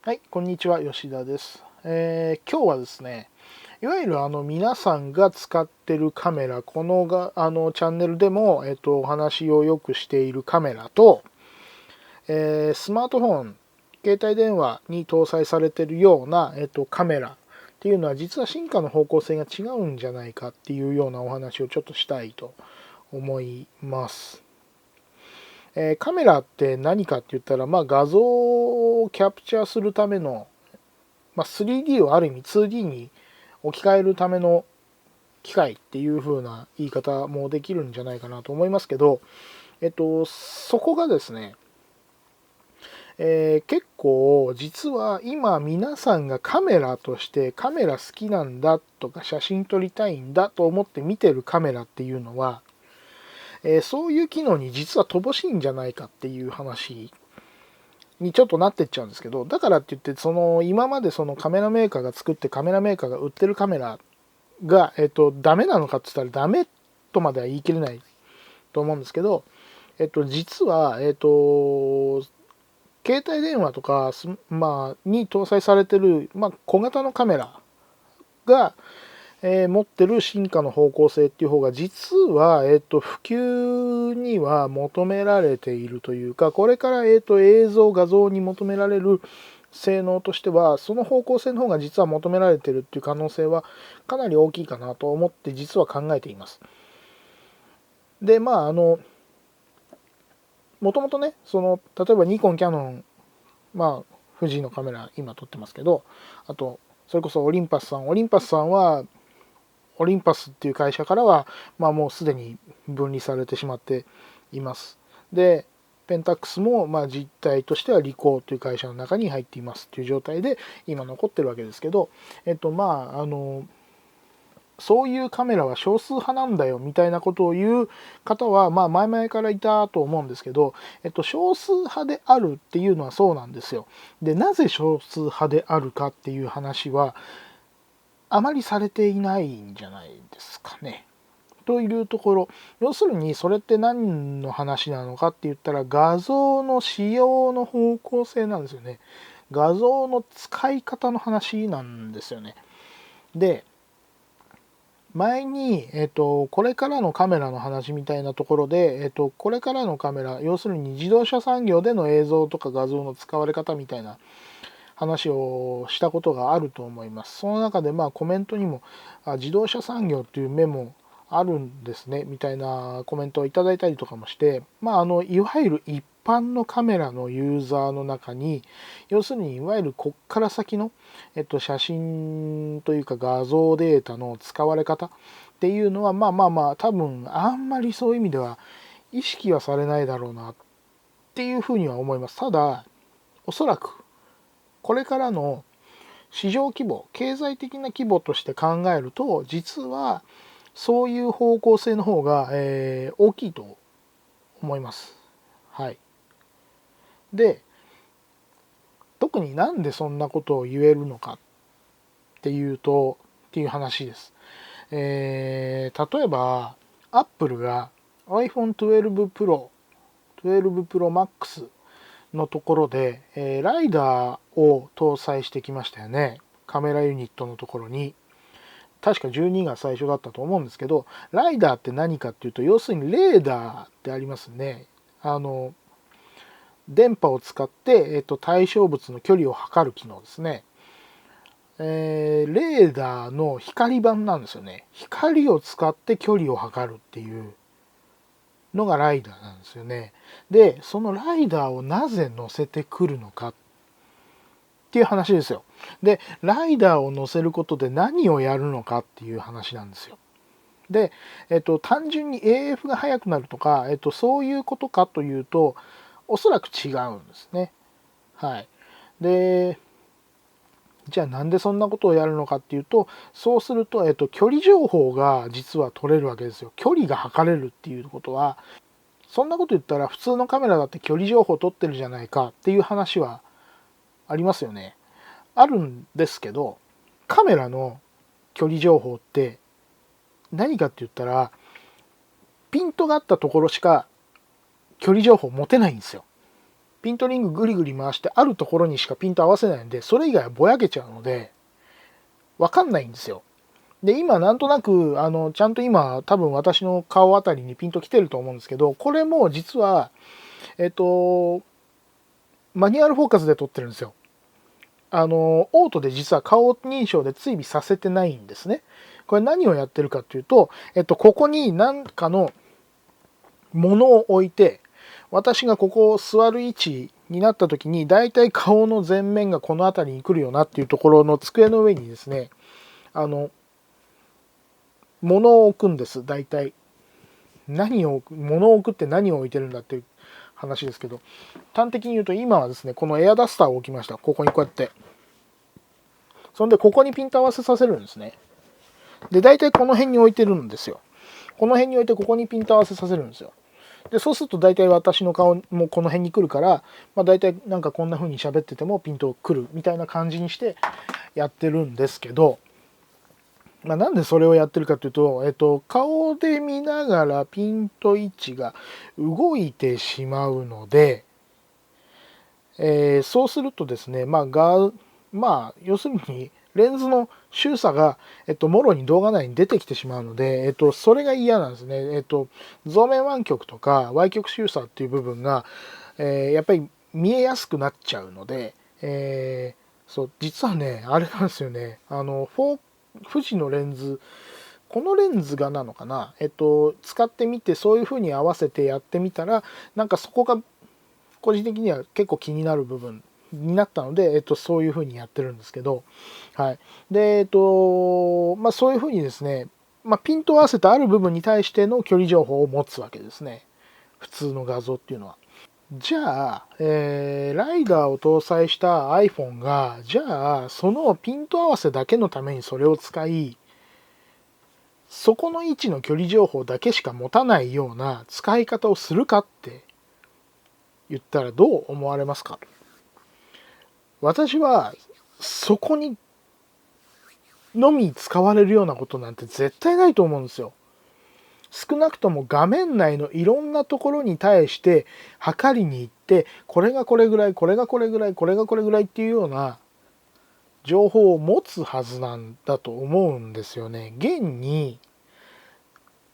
はい、こんにちは、吉田です。今日はですね、いわゆる皆さんが使ってるカメラ、このがチャンネルでも、お話をよくしているカメラと、スマートフォン、携帯電話に搭載されているような、カメラっていうのは実は進化の方向性が違うんじゃないかっていうようなお話をちょっとしたいと思います。カメラって何かって言ったら、画像をキャプチャーするための3D をある意味 2D に置き換えるための機械っていう風な言い方もできるんじゃないかなと思いますけど、そこがですね、結構実は今皆さんがカメラとしてカメラ好きなんだとか写真撮りたいんだと思って見てるカメラっていうのは、そういう機能に実は乏しいんじゃないかっていう話にちょっとなってっちゃうんですけど、だからって言って今までそのカメラメーカーが作ってカメラメーカーが売ってるカメラが、ダメなのかって言ったらダメとまでは言い切れないと思うんですけど、実は、携帯電話とかに搭載されてる、小型のカメラが、持ってる進化の方向性っていう方が実は、普及には求められているというか、これから、映像画像に求められる性能としてはその方向性の方が実は求められているっていう可能性はかなり大きいかなと思って実は考えています。でもともとね例えばニコンキャノン富士のカメラ今撮ってますけど、あとそれこそオリンパスさんはオリンパスっていう会社からはもうすでに分離されてしまっています。でペンタックスも実態としてはリコーという会社の中に入っていますっていう状態で今残ってるわけですけど、そういうカメラは少数派なんだよみたいなことを言う方は前々からいたと思うんですけど、少数派であるっていうのはそうなんですよ。でなぜ少数派であるかっていう話はあまりされていないんじゃないですかね。というところ、要するにそれって何の話なのかって言ったら画像の使用の方向性なんですよね。画像の使い方の話なんですよね。で前に、これからのカメラの話みたいなところで、これからのカメラ要するに自動車産業での映像とか画像の使われ方みたいな話をしたことがあると思います。その中でコメントにも自動車産業っていうメモあるんですねみたいなコメントをいただいたりとかもして、いわゆる一般のカメラのユーザーの中に要するにいわゆるこっから先の、写真というか画像データの使われ方っていうのは多分あんまりそういう意味では意識はされないだろうなっていうふうには思います。ただおそらくこれからの市場規模経済的な規模として考えると実はそういう方向性の方が、大きいと思います。はい。で特になんでそんなことを言えるのかっていうとっていう話です。例えばアップルが iPhone 12 Pro 12 Pro Max のところで、ライダーを搭載してきましたよね。カメラユニットのところに。確か12が最初だったと思うんですけど、ライダーって何かっていうと、要するにレーダーってありますね。電波を使って、対象物の距離を測る機能ですね。レーダーの光版なんですよね。光を使って距離を測るっていうのがライダーなんですよね。で、そのライダーをなぜ乗せてくるのかっていう話ですよ。で、ライダーを乗せることで何をやるのかっていう話なんですよ。で、単純に AF が速くなるとか、そういうことかというと、おそらく違うんですね。はい。で、じゃあなんでそんなことをやるのかっていうと、そうすると、距離情報が実は取れるわけですよ。距離が測れるっていうことは、そんなこと言ったら普通のカメラだって距離情報取ってるじゃないかっていう話はありますよね。あるんですけど、カメラの距離情報って何かって言ったら、ピントがあったところしか距離情報持てないんですよ。ピントリングぐりぐり回してあるところにしかピント合わせないんで、それ以外はぼやけちゃうので分かんないんですよ。で今なんとなくちゃんと今多分私の顔あたりにピント来てると思うんですけど、これも実はマニュアルフォーカスで撮ってるんですよ。オートで実は顔認証で追尾させてないんですね。これ何をやってるかっていうと、ここに何かのものを置いて、私がここを座る位置になった時に、だいたい顔の前面がこの辺りに来るよなっていうところの机の上にですね、物を置くんです。だいたい物を置くって何を置いてるんだっていう話ですけど、端的に言うと今はですね、このエアダスターを置きました。ここにこうやって。そんでここにピント合わせさせるんですね。で、大体この辺に置いてるんですよ。この辺に置いてここにピント合わせさせるんですよ。で、そうすると大体私の顔もこの辺に来るから、大体なんかこんな風に喋っててもピント来るみたいな感じにしてやってるんですけど、なんでそれをやってるかというと、顔で見ながらピント位置が動いてしまうので、そうするとですね、要するにレンズの周差が、もろに動画内に出てきてしまうので、それが嫌なんですね。増面湾曲とか Y 極周差っていう部分が、やっぱり見えやすくなっちゃうので、そう実はね、あれなんですよね。富士のレンズ、このレンズがなのかな、使ってみてそういう風に合わせてやってみたら、なんかそこが個人的には結構気になる部分になったので、そういう風にやってるんですけど、はい。で、そういう風にですね、ピントを合わせたある部分に対しての距離情報を持つわけですね。普通の画像っていうのは。じゃあ、ライダーを搭載した iPhone が、じゃあ、そのピント合わせだけのためにそれを使い、そこの位置の距離情報だけしか持たないような使い方をするかって言ったらどう思われますか？私はそこにのみ使われるようなことなんて絶対ないと思うんですよ。少なくとも画面内のいろんなところに対して測りに行って、これがこれぐらい、これがこれぐらい、これがこれぐらいっていうような情報を持つはずなんだと思うんですよね。現に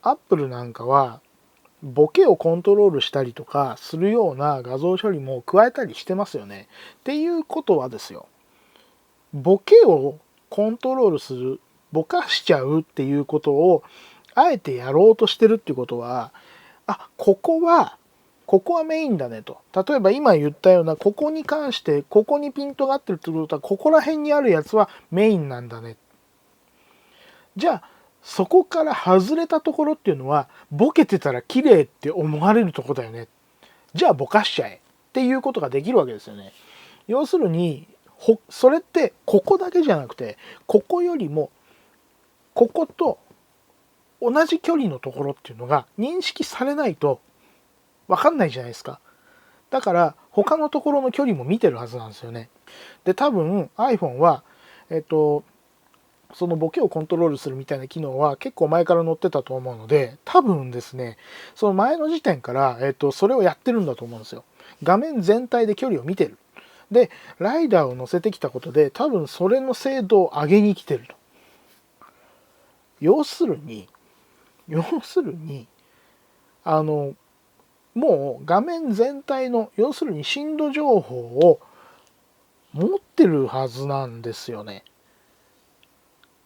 アップルなんかはボケをコントロールしたりとかするような画像処理も加えたりしてますよね。っていうことはですよ、ボケをコントロールする、ぼかしちゃうっていうことをあえてやろうとしてるっていうことは、ここはメインだねと。例えば今言ったような、ここに関してここにピントが合ってるってことは、ここら辺にあるやつはメインなんだね。じゃあそこから外れたところっていうのは、ボケてたら綺麗って思われるとこだよね。じゃあぼかしちゃえっていうことができるわけですよね。要するにそれってここだけじゃなくて、ここよりもここと同じ距離のところっていうのが認識されないと分かんないじゃないですか。だから他のところの距離も見てるはずなんですよね。で多分 iPhone はそのボケをコントロールするみたいな機能は結構前から載ってたと思うので、多分ですね、その前の時点から、それをやってるんだと思うんですよ。画面全体で距離を見てる。で、ライダーを乗せてきたことで、多分それの精度を上げに来てると。要するに、もう画面全体の、要するに深度情報を持ってるはずなんですよね。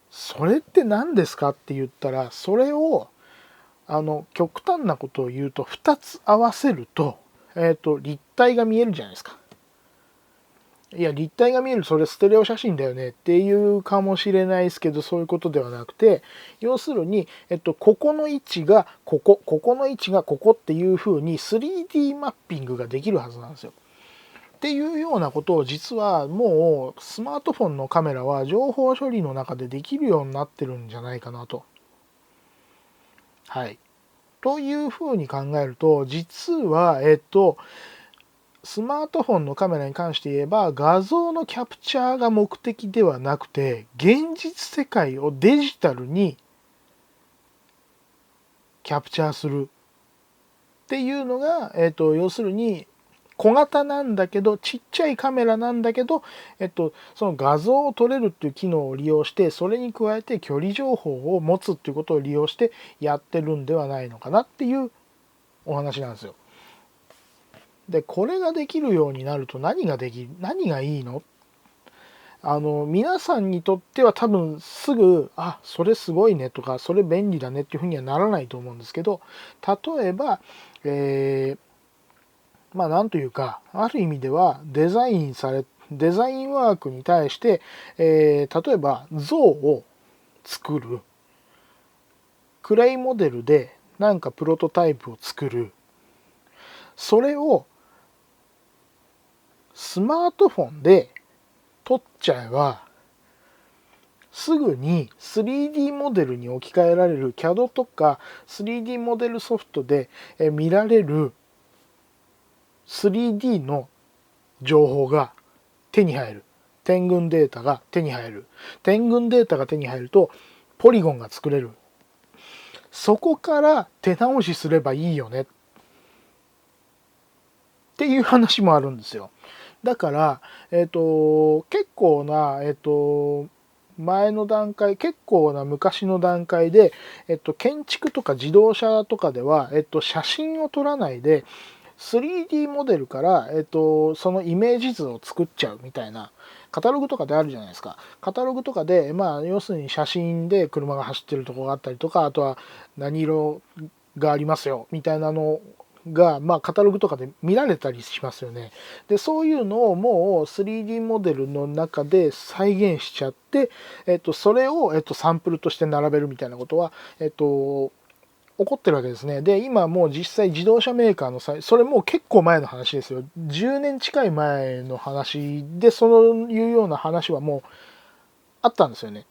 それって何ですかって言ったら、それを極端なことを言うと2つ合わせると、立体が見えるじゃないですか。いや立体が見える、それステレオ写真だよねっていうかもしれないですけど、そういうことではなくて、要するに、ここの位置がここ、ここの位置がここっていう風に 3D マッピングができるはずなんですよ。っていうようなことを実はもうスマートフォンのカメラは情報処理の中でできるようになってるんじゃないかなと。はい。というふうに考えると、実はスマートフォンのカメラに関して言えば、画像のキャプチャーが目的ではなくて、現実世界をデジタルにキャプチャーするっていうのが、要するに小型なんだけど、ちっちゃいカメラなんだけど、その画像を撮れるっていう機能を利用して、それに加えて距離情報を持つっていうことを利用してやってるんではないのかなっていうお話なんですよ。で、これができるようになると何がいいの？皆さんにとっては多分すぐ、あ、それすごいねとか、それ便利だねっていうふうにはならないと思うんですけど、例えば、まあなんというか、ある意味ではデザインワークに対して、例えば像を作る、クレイモデルでなんかプロトタイプを作る、それをスマートフォンで撮っちゃえば、すぐに 3D モデルに置き換えられる CAD とか 3D モデルソフトで見られる 3D の情報が手に入る。点群データが手に入る。点群データが手に入るとポリゴンが作れる。そこから手直しすればいいよねっていう話もあるんですよ。だから、結構な、前の段階、結構な昔の段階で、建築とか自動車とかでは、写真を撮らないで、3D モデルから、そのイメージ図を作っちゃうみたいな、カタログとかであるじゃないですか。カタログとかで、まあ、要するに写真で車が走ってるところがあったりとか、あとは何色がありますよ、みたいなのが、まあ、カタログとかで見られたりしますよね。で、そういうのをもう 3D モデルの中で再現しちゃって、それを、サンプルとして並べるみたいなことは、起こってるわけですね。で、今もう実際自動車メーカーのそれもう結構前の話ですよ。10年近い前の話で、そういうような話はもうあったんですよね。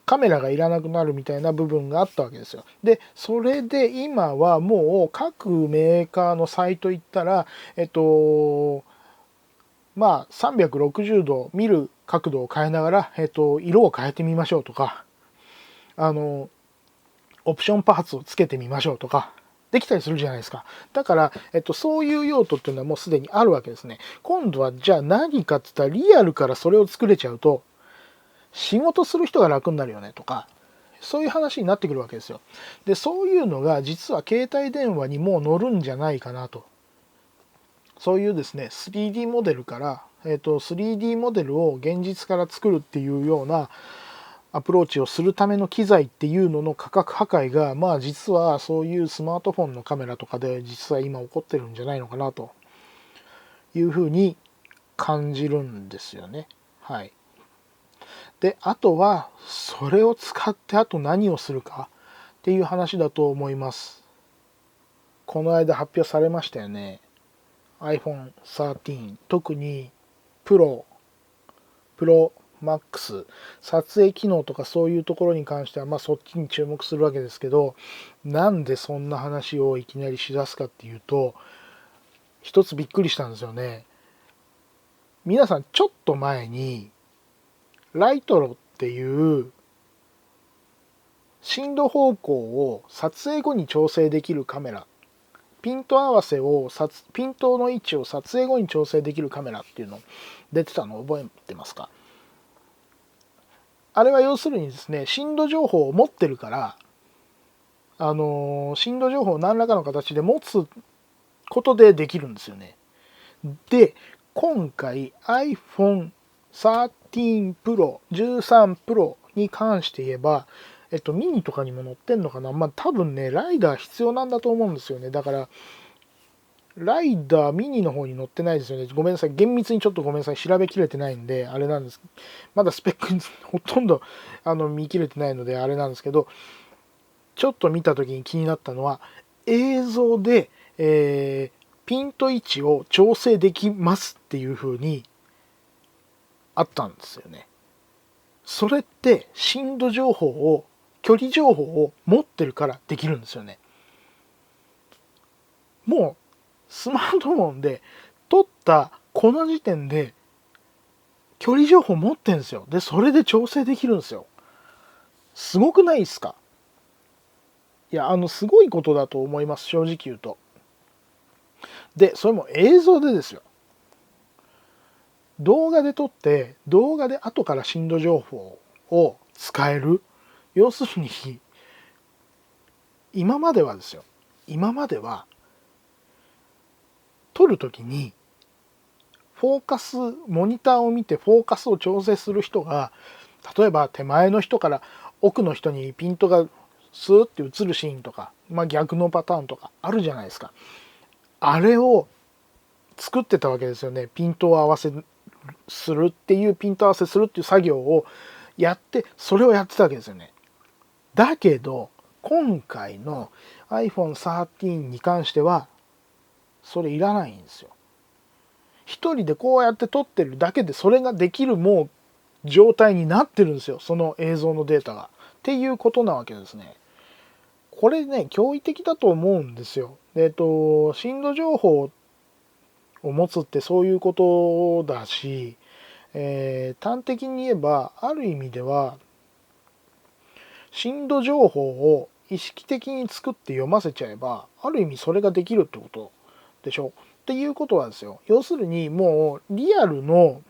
カメラがいらなくなるみたいな部分があったわけですよ。で、それで今はもう各メーカーのサイト行ったら、まあ360度見る角度を変えながら、色を変えてみましょうとか、オプションパーツをつけてみましょうとか、できたりするじゃないですか。だから、そういう用途っていうのはもうすでにあるわけですね。今度はじゃあ何かって言ったらリアルからそれを作れちゃうと、仕事する人が楽になるよねとか、そういう話になってくるわけですよ。で、そういうのが実は携帯電話にもう乗るんじゃないかなと。そういうですね、3D モデルから、3D モデルを現実から作るっていうようなアプローチをするための機材っていうのの価格破壊が、まあ実はそういうスマートフォンのカメラとかで実は今起こってるんじゃないのかなというふうに感じるんですよね。はい。で、あとはそれを使ってあと何をするかっていう話だと思います。この間発表されましたよね。iPhone 13、特に Pro、Pro Max、撮影機能とかそういうところに関しては、まあそっちに注目するわけですけど、なんでそんな話をいきなりしだすかっていうと、一つびっくりしたんですよね。皆さんちょっと前に、ライトロっていう深度方向を撮影後に調整できるカメラ、ピント合わせをピントの位置を撮影後に調整できるカメラっていうの出てたの覚えてますか？あれは要するにですね、深度情報を持ってるから、深度情報を何らかの形で持つことでできるんですよね。で、今回 iPhone 13 Pro、13 Pro に関して言えば、ミニとかにも載ってんのかな。まあ多分ね、ライダー必要なんだと思うんですよね。だから、ライダーミニの方に載ってないですよね。ごめんなさい。厳密にちょっとごめんなさい。調べきれてないんで、あれなんです。まだスペックほとんど見切れてないので、あれなんですけど、ちょっと見た時に気になったのは、映像で、ピント位置を調整できますっていう風にあったんですよね。それって深度情報を、距離情報を持ってるからできるんですよね。もうスマートフォンで撮ったこの時点で距離情報持ってるんですよ。で、それで調整できるんですよ。すごくないですか？いや、すごいことだと思います、正直言うと。で、それも映像でですよ。動画で撮って動画で後から震度情報を使える。要するに今まではですよ、今までは撮るときにフォーカス、モニターを見てフォーカスを調整する人が、例えば手前の人から奥の人にピントがスーって映るシーンとか、逆のパターンとかあるじゃないですか。あれを作ってたわけですよね。ピントを合わせするっていうピント合わせするっていう作業をやって、それをやってたわけですよね。だけど今回の iPhone 13に関してはそれいらないんですよ。一人でこうやって撮ってるだけでそれができるもう状態になってるんですよ、その映像のデータが。っていうことなわけですね。これね、驚異的だと思うんですよ。震度情報を持つってそういうことだし、端的に言えばある意味では震度情報を意識的に作って読ませちゃえばある意味それができるってことでしょ。っていうことはですよ、要するにもうリアルの、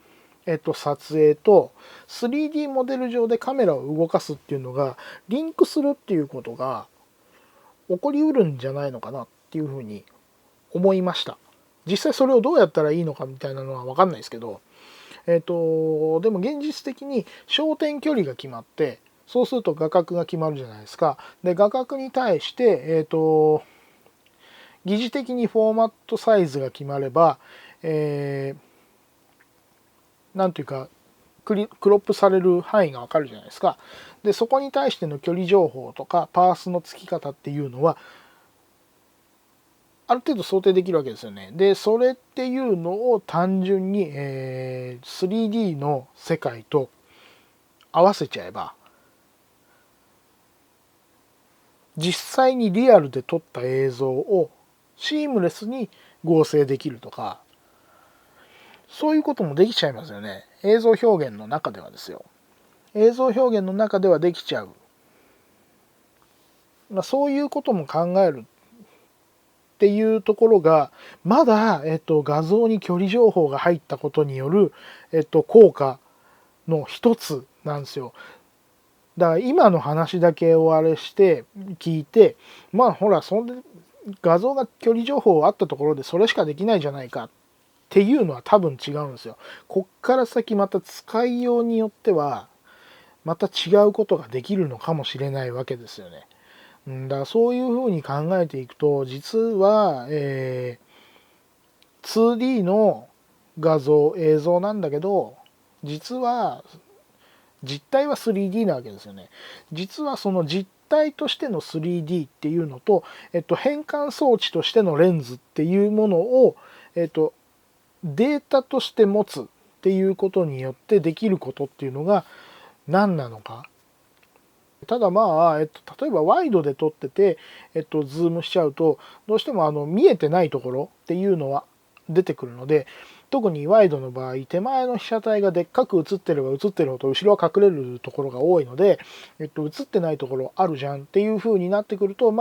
撮影と 3D モデル上でカメラを動かすっていうのがリンクするっていうことが起こりうるんじゃないのかなっていうふうに思いました。実際それをどうやったらいいのかみたいなのは分かんないですけど、でも現実的に焦点距離が決まって、そうすると画角が決まるじゃないですか。で画角に対して、疑似的にフォーマットサイズが決まれば、なんていうかクロップされる範囲がわかるじゃないですか。でそこに対しての距離情報とかパースの付き方っていうのはある程度想定できるわけですよね。でそれっていうのを単純に、3D の世界と合わせちゃえば実際にリアルで撮った映像をシームレスに合成できるとか、そういうこともできちゃいますよね。映像表現の中ではですよ。映像表現の中ではできちゃう。そういうことも考えるっていうところがまだ、画像に距離情報が入ったことによる、効果の一つなんですよ。だから今の話だけをあれして聞いて、ほらそんで画像が距離情報あったところでそれしかできないじゃないかっていうのは多分違うんですよ。こっから先また使いようによってはまた違うことができるのかもしれないわけですよね。だからそういうふうに考えていくと実は、2D の画像映像なんだけど実は実体は 3D なわけですよね。実はその実体としての 3D っていうのと、変換装置としてのレンズっていうものを、データとして持つっていうことによってできることっていうのが何なのか。ただ例えばワイドで撮ってて、ズームしちゃうとどうしても見えてないところっていうのは出てくるので、特にワイドの場合手前の被写体がでっかく映ってれば映ってるほど後ろは隠れるところが多いので、映ってないところあるじゃんっていう風になってくると、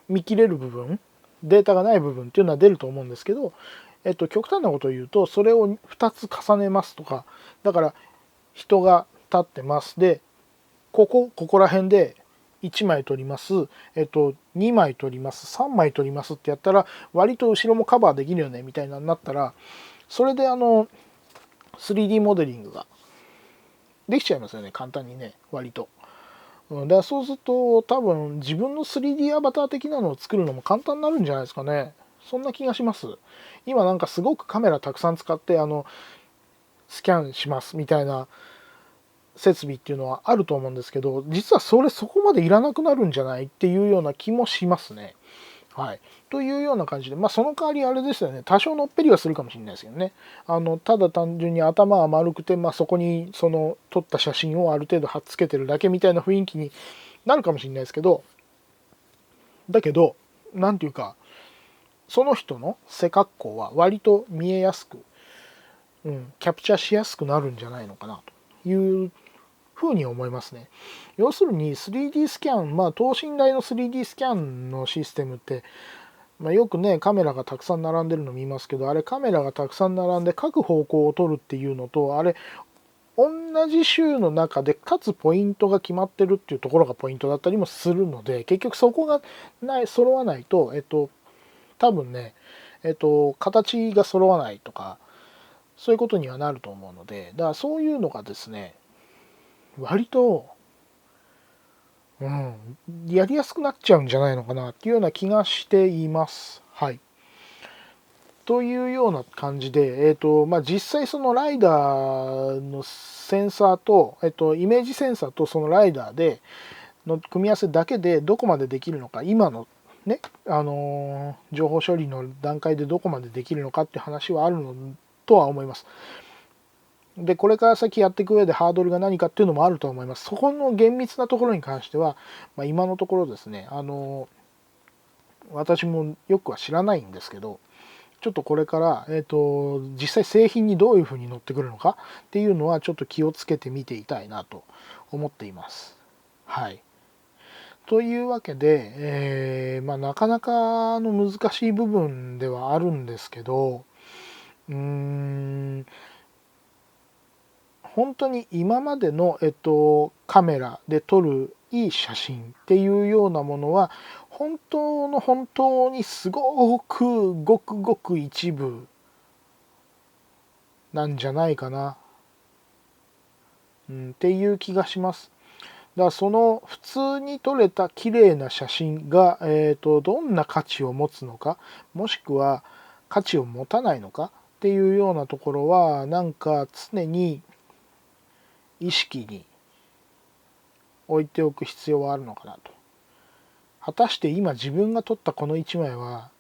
見切れる部分データがない部分っていうのは出ると思うんですけど、極端なことを言うとそれを2つ重ねますとか、だから人が立ってますでここら辺で1枚取ります、2枚取ります、3枚取りますってやったら割と後ろもカバーできるよねみたいなになったら、それで3D モデリングができちゃいますよね、簡単にね、割と。だからそうすると多分自分の 3D アバター的なのを作るのも簡単になるんじゃないですかね。そんな気がします。今なんかすごくカメラたくさん使ってスキャンしますみたいな設備っていうのはあると思うんですけど、実はそこまでいらなくなるんじゃないっていうような気もしますね。はい。というような感じで、その代わりあれですよね、多少のっぺりはするかもしれないですけどね。ただ単純に頭は丸くて、そこにその撮った写真をある程度貼っつけてるだけみたいな雰囲気になるかもしれないですけど、だけど、なんていうか、その人の背格好は割と見えやすく、キャプチャーしやすくなるんじゃないのかなというふうに思いますね。要するに 3D スキャン、等身大の 3D スキャンのシステムってよくねカメラがたくさん並んでるの見ますけど、あれカメラがたくさん並んで各方向を撮るっていうのと、あれ同じ週の中でかつポイントが決まってるっていうところがポイントだったりもするので、結局そこが揃わないと多分ね形が揃わないとかそういうことにはなると思うので、だからそういうのがですね割とやりやすくなっちゃうんじゃないのかなっていうような気がしています。はい。というような感じで、実際そのライダーのセンサーと、イメージセンサーとそのライダーでの組み合わせだけでどこまでできるのか、今のね、情報処理の段階でどこまでできるのかっていう話はあるのとは思います。で、これから先やっていく上でハードルが何かっていうのもあると思います。そこの厳密なところに関しては、今のところですね、私もよくは知らないんですけど、ちょっとこれから、実際製品にどういうふうに乗ってくるのかっていうのはちょっと気をつけて見ていたいなと思っています。はい。というわけで、なかなかの難しい部分ではあるんですけど、本当に今までの、カメラで撮るいい写真っていうようなものは本当の本当にすごくごくごく一部なんじゃないかな、っていう気がします。だからその普通に撮れた綺麗な写真が、どんな価値を持つのか、もしくは価値を持たないのかっていうようなところはなんか常に意識に置いておく必要はあるのかなと。果たして今自分が撮ったこの1枚は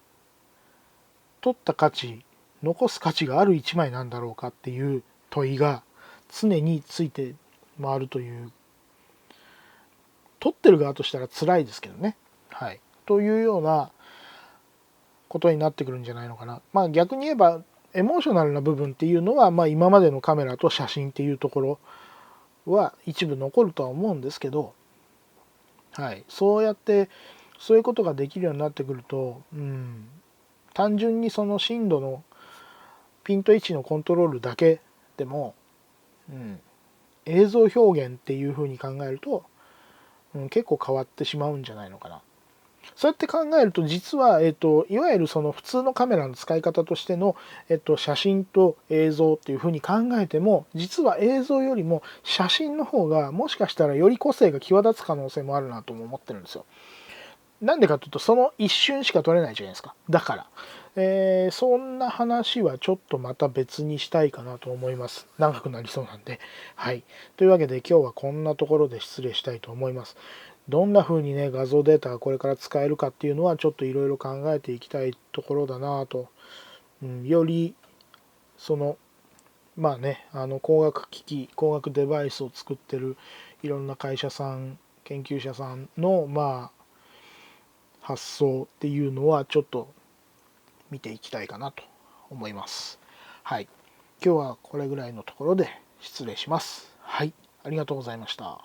撮った価値、残す価値がある1枚なんだろうかっていう問いが常について回るという、撮ってる側としたら辛いですけどね。はい。というようなことになってくるんじゃないのかな。逆に言えばエモーショナルな部分っていうのは、今までのカメラと写真っていうところは一部残るとは思うんですけど、はい、そうやってそういうことができるようになってくると、単純にその深度のピント位置のコントロールだけでも、映像表現っていうふうに考えると、結構変わってしまうんじゃないのかな。そうやって考えると実は、いわゆるその普通のカメラの使い方としての、写真と映像っていうふうに考えても実は映像よりも写真の方がもしかしたらより個性が際立つ可能性もあるなとも思ってるんですよ。なんでかというとその一瞬しか撮れないじゃないですか。だから、そんな話はちょっとまた別にしたいかなと思います。長くなりそうなんで。はい。というわけで今日はこんなところで失礼したいと思います。どんな風にね画像データがこれから使えるかっていうのはちょっといろいろ考えていきたいところだなと、よりその光学機器光学デバイスを作ってるいろんな会社さん研究者さんの発想っていうのはちょっと見ていきたいかなと思います。はい。今日はこれぐらいのところで失礼します。はい。ありがとうございました。